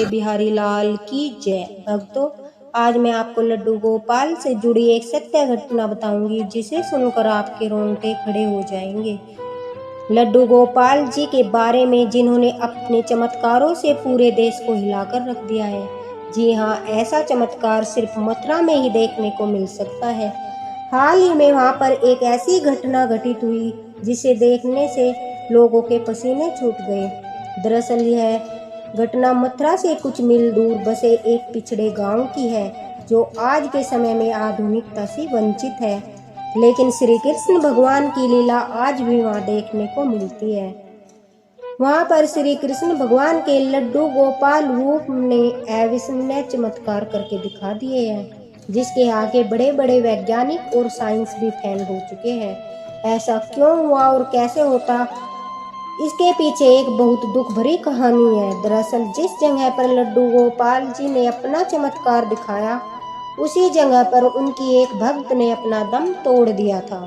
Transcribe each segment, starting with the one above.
बोले बिहारी लाल की जय। भक्तों, आज मैं आपको लड्डू गोपाल से जुड़ी एक सत्य घटना बताऊंगी जिसे सुनकर आपके रोंगटे खड़े हो जाएंगे। लड्डू गोपाल जी के बारे में जिन्होंने अपने चमत्कारों से पूरे देश को हिलाकर रख दिया है। जी हाँ, ऐसा चमत्कार सिर्फ मथुरा में ही देखने को मिल सकता है। हाल ही में वहाँ पर एक ऐसी घटना घटित हुई जिसे देखने से लोगों के पसीने छूट गए। दरअसल यह घटना मथुरा से कुछ मील दूर बसे एक पिछड़े गांव की है, जो आज के समय में आधुनिकता से वंचित है, लेकिन श्री कृष्ण भगवान की लीला आज भी वहाँ देखने को मिलती है। वहाँ पर श्री कृष्ण भगवान के लड्डू गोपाल रूप ने अविस्मरणीय चमत्कार करके दिखा दिए हैं, जिसके आगे बड़े बड़े वैज्ञानिक और साइंस भी फेल हो चुके हैं। ऐसा क्यों हुआ और कैसे होता, इसके पीछे एक बहुत दुख भरी कहानी है। दरअसल जिस जगह पर लड्डू गोपाल जी ने अपना चमत्कार दिखाया, उसी जगह पर उनकी एक भक्त ने अपना दम तोड़ दिया था।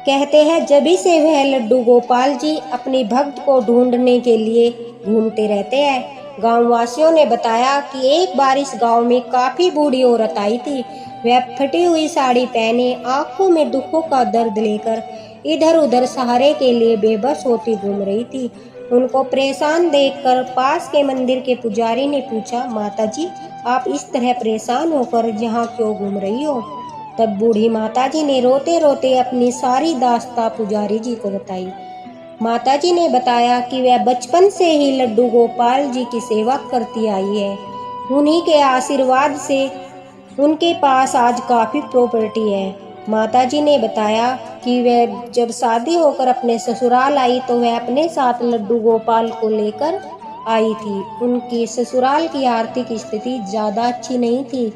कहते हैं जभी से वह लड्डू गोपाल जी अपनी भक्त को ढूंढने के लिए घूमते रहते हैं। गांव वासियों ने बताया कि एक बार इस गांव में काफी बूढ़ी औरत आई थी। वह फटी हुई साड़ी पहने, आंखों में दुखों का दर्द लेकर इधर उधर सहारे के लिए बेबस होती घूम रही थी। उनको परेशान देखकर पास के मंदिर के पुजारी ने पूछा, माताजी, आप इस तरह परेशान होकर यहाँ क्यों घूम रही हो? तब बूढ़ी माताजी ने रोते रोते अपनी सारी दास्तां पुजारी जी को बताई। माताजी ने बताया कि वह बचपन से ही लड्डू गोपाल जी की सेवा करती आई है। उन्हीं के आशीर्वाद से उनके पास आज काफी प्रॉपर्टी है। माताजी ने बताया कि वह जब शादी होकर अपने ससुराल आई तो वह अपने साथ लड्डू गोपाल को लेकर आई थी। उनकी ससुराल की आर्थिक स्थिति ज़्यादा अच्छी नहीं थी,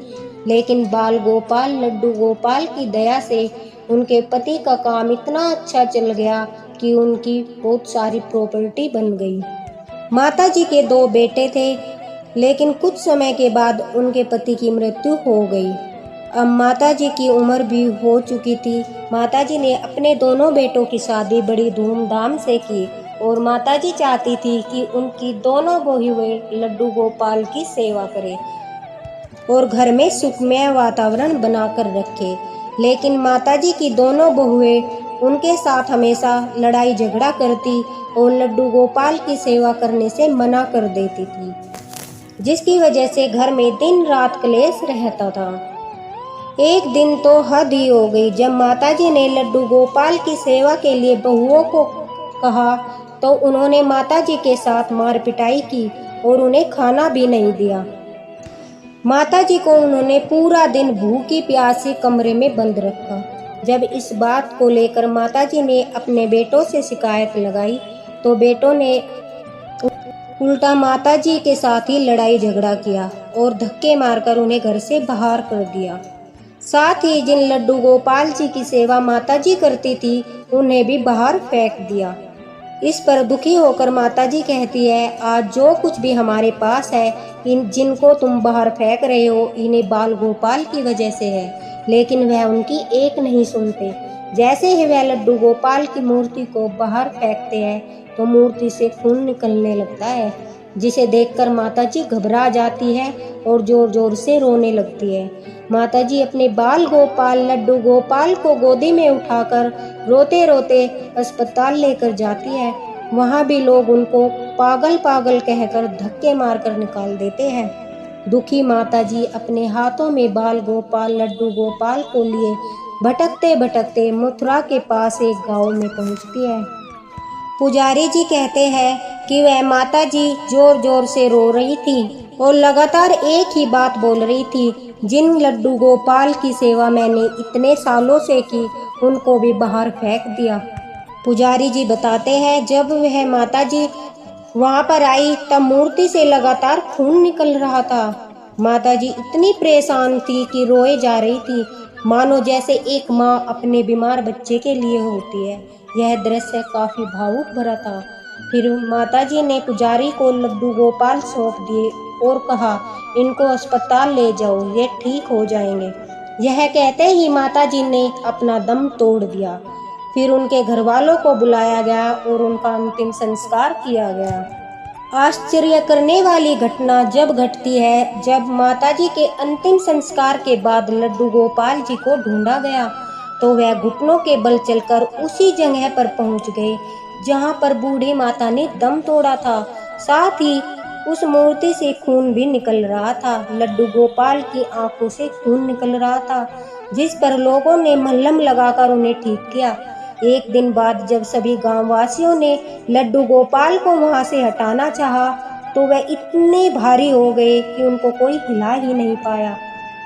लेकिन बाल गोपाल लड्डू गोपाल की दया से उनके पति का काम इतना अच्छा चल गया कि उनकी बहुत सारी प्रॉपर्टी बन गई। माताजी के 2 बेटे थे, लेकिन कुछ समय के बाद उनके पति की मृत्यु हो गई। अब माताजी की उम्र भी हो चुकी थी। माताजी ने अपने दोनों बेटों की शादी बड़ी धूमधाम से की और माताजी चाहती थी कि उनकी दोनों बहुएं लड्डू गोपाल की सेवा करें और घर में सुखमय वातावरण बनाकर रखे। लेकिन माताजी की दोनों बहुएं उनके साथ हमेशा लड़ाई झगड़ा करती और लड्डू गोपाल की सेवा करने से मना कर देती थी, जिसकी वजह से घर में दिन रात क्लेश रहता था। एक दिन तो हद ही हो गई। जब माताजी ने लड्डू गोपाल की सेवा के लिए बहुओं को कहा तो उन्होंने माताजी के साथ मार पिटाई की और उन्हें खाना भी नहीं दिया। माताजी को उन्होंने पूरा दिन भूखी प्यासी कमरे में बंद रखा। जब इस बात को लेकर माताजी ने अपने बेटों से शिकायत लगाई तो बेटों ने उल्टा माताजी के साथ ही लड़ाई झगड़ा किया और धक्के मारकर उन्हें घर से बाहर कर दिया। साथ ही जिन लड्डू गोपाल जी की सेवा माताजी करती थी, उन्हें भी बाहर फेंक दिया। इस पर दुखी होकर माताजी कहती है, आज जो कुछ भी हमारे पास है, इन जिनको तुम बाहर फेंक रहे हो, इन्हें बाल गोपाल की वजह से है। लेकिन वह उनकी एक नहीं सुनते। जैसे ही वह लड्डू गोपाल की मूर्ति को बाहर फेंकते हैं तो मूर्ति से खून निकलने लगता है, जिसे देखकर माताजी घबरा जाती है और जोर जोर से रोने लगती है। माताजी अपने बाल गोपाल लड्डू गोपाल को गोदी में उठाकर रोते रोते अस्पताल लेकर जाती है। वहाँ भी लोग उनको पागल पागल कहकर धक्के मारकर निकाल देते हैं। दुखी माताजी अपने हाथों में बाल गोपाल लड्डू गोपाल को लिए भटकते भटकते मथुरा के पास एक गांव में पहुँचती है। पुजारी जी कहते हैं कि वह माताजी जोर जोर से रो रही थी और लगातार एक ही बात बोल रही थी, जिन लड्डू गोपाल की सेवा मैंने इतने सालों से की, उनको भी बाहर फेंक दिया। पुजारी जी बताते हैं जब वह माताजी वहां पर आई तब मूर्ति से लगातार खून निकल रहा था। माताजी इतनी परेशान थी कि रोए जा रही थी, मानो जैसे एक माँ अपने बीमार बच्चे के लिए होती है। यह दृश्य काफी भावुक भरा था। फिर माताजी ने पुजारी को लड्डू गोपाल सौंप दिए और कहा, इनको अस्पताल ले जाओ, ये ठीक हो जाएंगे। यह कहते ही माताजी ने अपना दम तोड़ दिया। फिर उनके घर वालों को बुलाया गया और उनका अंतिम संस्कार किया गया। आश्चर्य करने वाली घटना जब घटती है जब माताजी के अंतिम संस्कार के बाद लड्डू गोपाल जी को ढूंढा गया तो वह घुटनों के बल चलकर उसी जगह पर पहुंच गए जहां पर बूढ़ी माता ने दम तोड़ा था। साथ ही उस मूर्ति से खून भी निकल रहा था। लड्डू गोपाल की आंखों से खून निकल रहा था, जिस पर लोगों ने मलहम लगाकर उन्हें ठीक किया। एक दिन बाद जब सभी गांव वासियों ने लड्डू गोपाल को वहां से हटाना चाहा तो वह इतने भारी हो गए कि उनको कोई हिला ही नहीं पाया।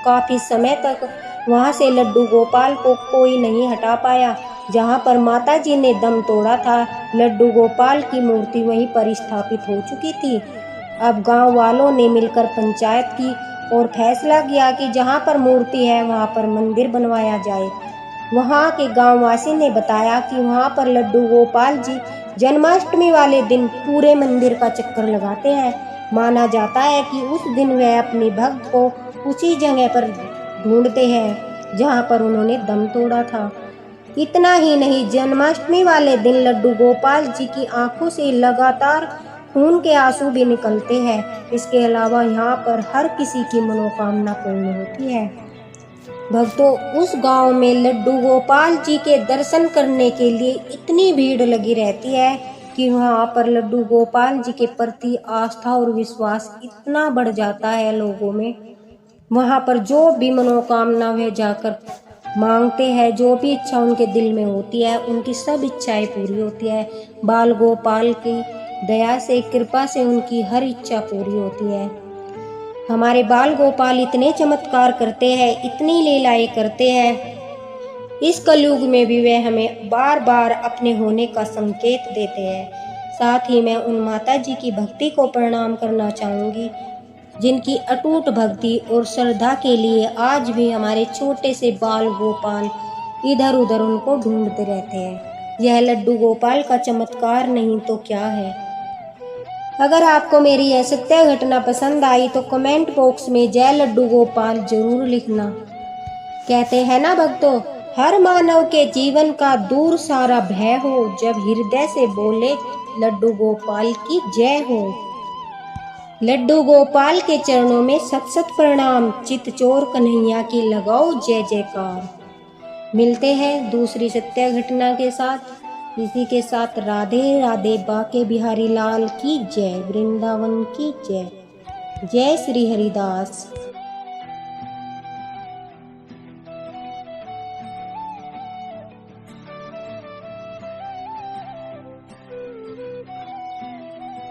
काफी समय तक वहां से लड्डू गोपाल को कोई नहीं हटा पाया। जहां पर माताजी ने दम तोड़ा था, लड्डू गोपाल की मूर्ति वहीं पर स्थापित हो चुकी थी। अब गांव वालों ने मिलकर पंचायत की और फैसला किया कि जहां पर मूर्ति है वहां पर मंदिर बनवाया जाए। वहां के गांववासी ने बताया कि वहां पर लड्डू गोपाल जी जन्माष्टमी वाले दिन पूरे मंदिर का चक्कर लगाते हैं। माना जाता है कि उस दिन वह अपनी भक्त को उसी जगह पर ढूंढते हैं जहां पर उन्होंने दम तोड़ा था। इतना ही नहीं, जन्माष्टमी वाले दिन लड्डू गोपाल जी की आंखों से लगातार खून के आंसू भी निकलते हैं। इसके अलावा यहाँ पर हर किसी की मनोकामना पूर्ण होती है। भक्तों, उस गांव में लड्डू गोपाल जी के दर्शन करने के लिए इतनी भीड़ लगी रहती है कि वहाँ पर लड्डू गोपाल जी के प्रति आस्था और विश्वास इतना बढ़ जाता है लोगों में। वहाँ पर जो भी मनोकामना वे जाकर मांगते हैं, जो भी इच्छा उनके दिल में होती है, उनकी सब इच्छाएं पूरी होती है। बाल गोपाल की दया से, कृपा से उनकी हर इच्छा पूरी होती है। हमारे बाल गोपाल इतने चमत्कार करते हैं, इतनी लीलाएं करते हैं। इस कलयुग में भी वे हमें बार बार अपने होने का संकेत देते हैं। साथ ही मैं उन माता जी की भक्ति को प्रणाम करना चाहूँगी जिनकी अटूट भक्ति और श्रद्धा के लिए आज भी हमारे छोटे से बाल गोपाल इधर उधर उनको ढूंढते रहते हैं। यह लड्डू गोपाल का चमत्कार नहीं तो क्या है। अगर आपको मेरी यह सत्य घटना पसंद आई तो कमेंट बॉक्स में जय लड्डू गोपाल जरूर लिखना। कहते हैं ना भक्तों, हर मानव के जीवन का दूर सारा भय हो जब हृदय से बोले लड्डू गोपाल की जय हो। लड्डू गोपाल के चरणों में सत सत प्रणाम, चित चोर कन्हैया की लगाओ जय जयकार। मिलते हैं दूसरी सत्य घटना के साथ। इसी के साथ राधे राधे, बाके बिहारी लाल की जय, वृंदावन की जय। जय श्री हरिदास।